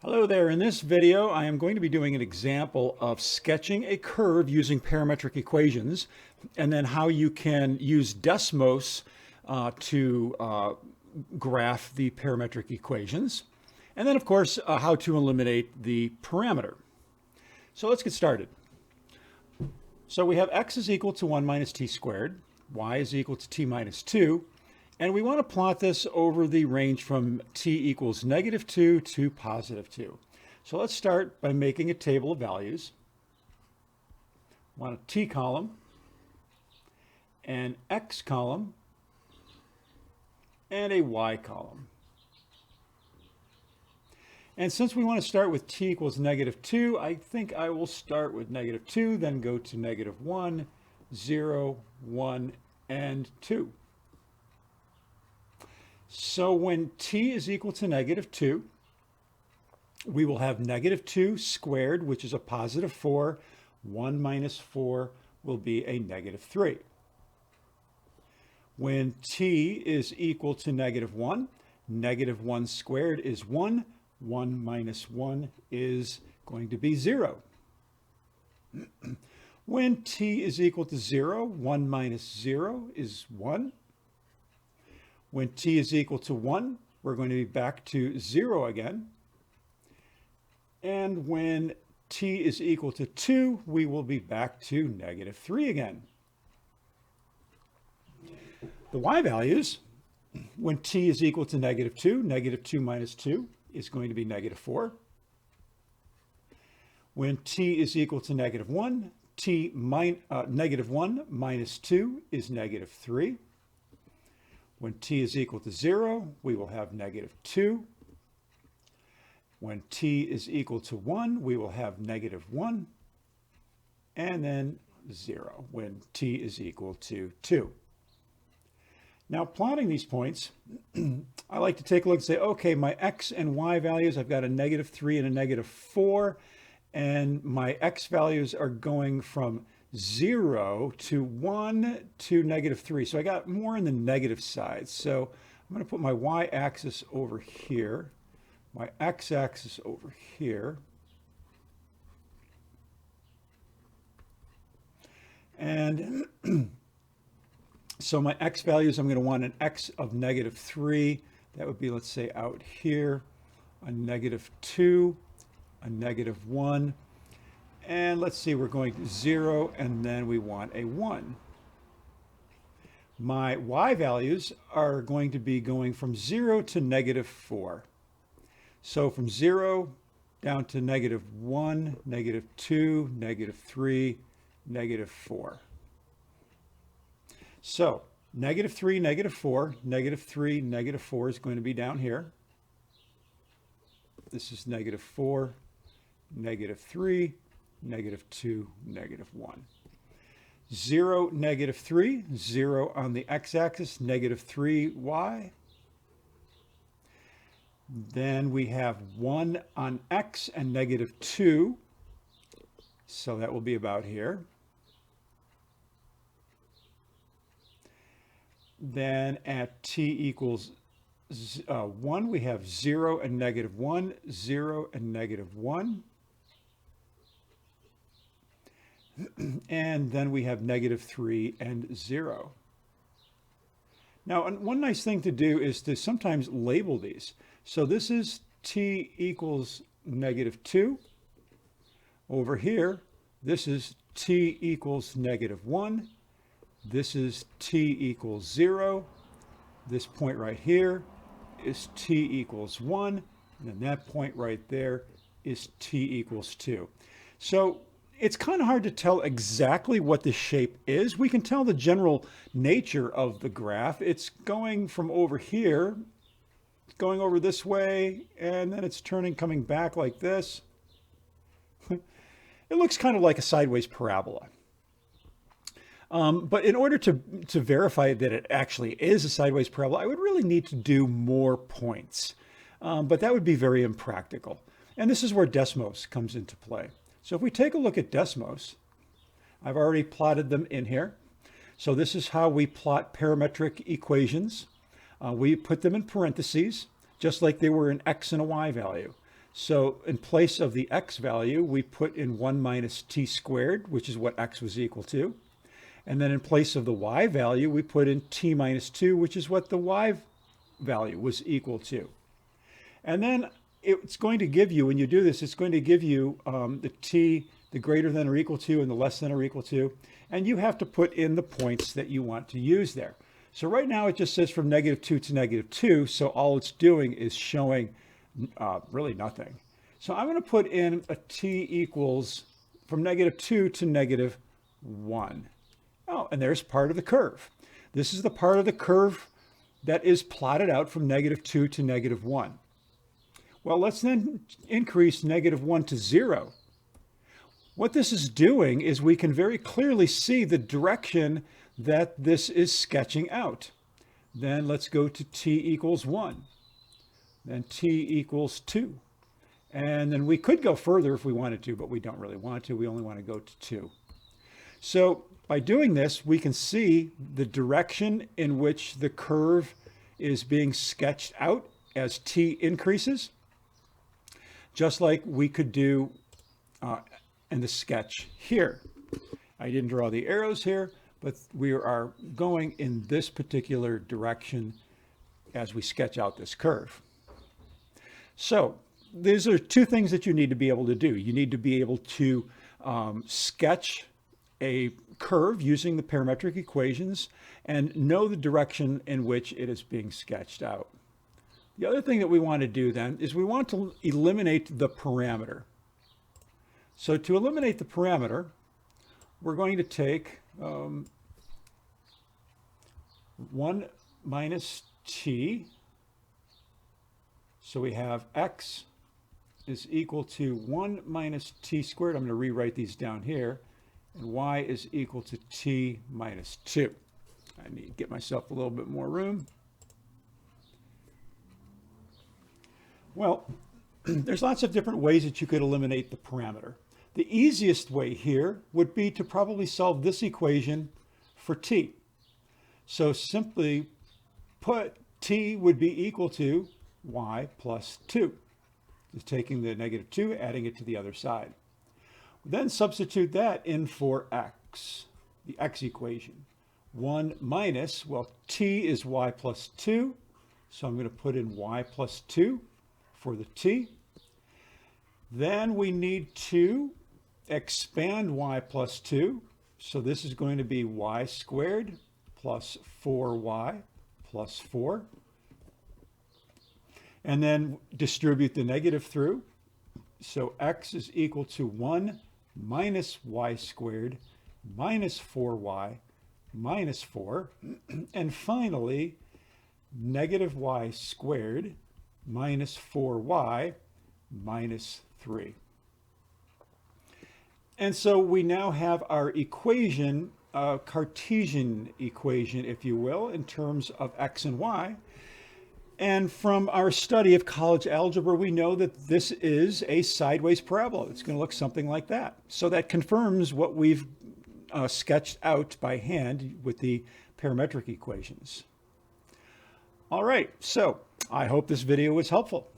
Hello there. In this video, I am going to be doing an example of sketching a curve using parametric equations, and then how you can use Desmos to graph the parametric equations. And then, of course, how to eliminate the parameter. So let's get started. So we have x is equal to 1 minus t squared, y is equal to t minus 2, and we want to plot this over the range from t equals -2 to +2. So let's start by making a table of values. I want a t column, an x column, and a y column. And since we want to start with t equals -2, I think I will start with -2, then go to -1, 0, 1, and 2. So when t is equal to -2, we will have -2 squared, which is a +4. 1 minus 4 will be a -3. When t is equal to -1, -1 squared is 1. 1 minus 1 is going to be 0. When t is equal to 0, 1 minus 0 is 1. When t is equal to 1, we're going to be back to 0 again. And when t is equal to 2, we will be back to -3 again. The y values, when t is equal to -2, -2 minus 2 is going to be -4. When t is equal to -1, -1 minus 2 is -3. When t is equal to 0, we will have -2. When t is equal to 1, we will have -1, and then 0 when t is equal to 2. Now, plotting these points, I like to take a look and say, okay, my x and y values, I've got a -3 and a -4, and my x values are going from 0 to 1 to -3. So I got more in the negative side. So I'm going to put my y-axis over here, my x-axis over here. And so my x values, I'm going to want an x of -3. That would be, let's say, out here, a -2, a -1. And let's see, we're going to 0, and then we want a 1. My y values are going to be going from 0 to -4. So from 0 down to -1, -2, -3, -4. So -3, -4, -3, -4 is going to be down here. This is -4, -3, -2, -1. 0, -3, 0 on the x-axis, -3y. Then we have 1 on x and -2. So that will be about here. Then at t equals 1, we have 0 and -1, 0 and -1. And then we have -3 and 0. Now, one nice thing to do is to sometimes label these. So this is t equals -2. Over here, this is t equals -1. This is t equals 0. This point right here is t equals 1. And then that point right there is t equals 2. So it's kind of hard to tell exactly what the shape is. We can tell the general nature of the graph. It's going from over here, going over this way, and then it's turning, coming back like this. It looks kind of like a sideways parabola. But in order to verify that it actually is a sideways parabola, I would really need to do more points. But that would be very impractical. And this is where Desmos comes into play. So if we take a look at Desmos, I've already plotted them in here. So this is how we plot parametric equations. We put them in parentheses, just like they were an x and a y value. So in place of the x value, we put in 1 minus t squared, which is what x was equal to. And then in place of the y value, we put in t minus 2, which is what the y value was equal to. And then it's going to give you, when you do this, it's going to give you the t, the greater than or equal to, and the less than or equal to. And you have to put in the points that you want to use there. So right now it just says from -2 to -2. So all it's doing is showing really nothing. So I'm going to put in a t equals from -2 to -1. Oh, and there's part of the curve. This is the part of the curve that is plotted out from -2 to -1. Well, let's then increase -1 to 0. What this is doing is we can very clearly see the direction that this is sketching out. Then let's go to t equals 1. Then t equals 2. And then we could go further if we wanted to, but we don't really want to. We only want to go to 2. So by doing this, we can see the direction in which the curve is being sketched out as t increases, just like we could do in the sketch here. I didn't draw the arrows here, but we are going in this particular direction as we sketch out this curve. So these are two things that you need to be able to do. You need to be able to sketch a curve using the parametric equations and know the direction in which it is being sketched out. The other thing that we want to do then is we want to eliminate the parameter. So to eliminate the parameter, we're going to take 1 minus t. So we have x is equal to 1 minus t squared. I'm going to rewrite these down here. And y is equal to t minus 2. I need to get myself a little bit more room. Well, there's lots of different ways that you could eliminate the parameter. The easiest way here would be to probably solve this equation for t. So simply put, t would be equal to y plus 2. Just taking the -2, adding it to the other side. Then substitute that in for x, the x equation. 1 minus, well, t is y plus 2, so I'm going to put in y plus 2 for the t. Then we need to expand y plus 2, so this is going to be y squared plus 4y plus 4. And then distribute the negative through. So x is equal to 1 minus y squared minus 4y minus 4. And finally, negative y squared minus 4y minus 3. And so we now have our equation, Cartesian equation, if you will, in terms of x and y. And from our study of college algebra, we know that this is a sideways parabola. It's going to look something like that. So that confirms what we've sketched out by hand with the parametric equations. All right, so I hope this video was helpful.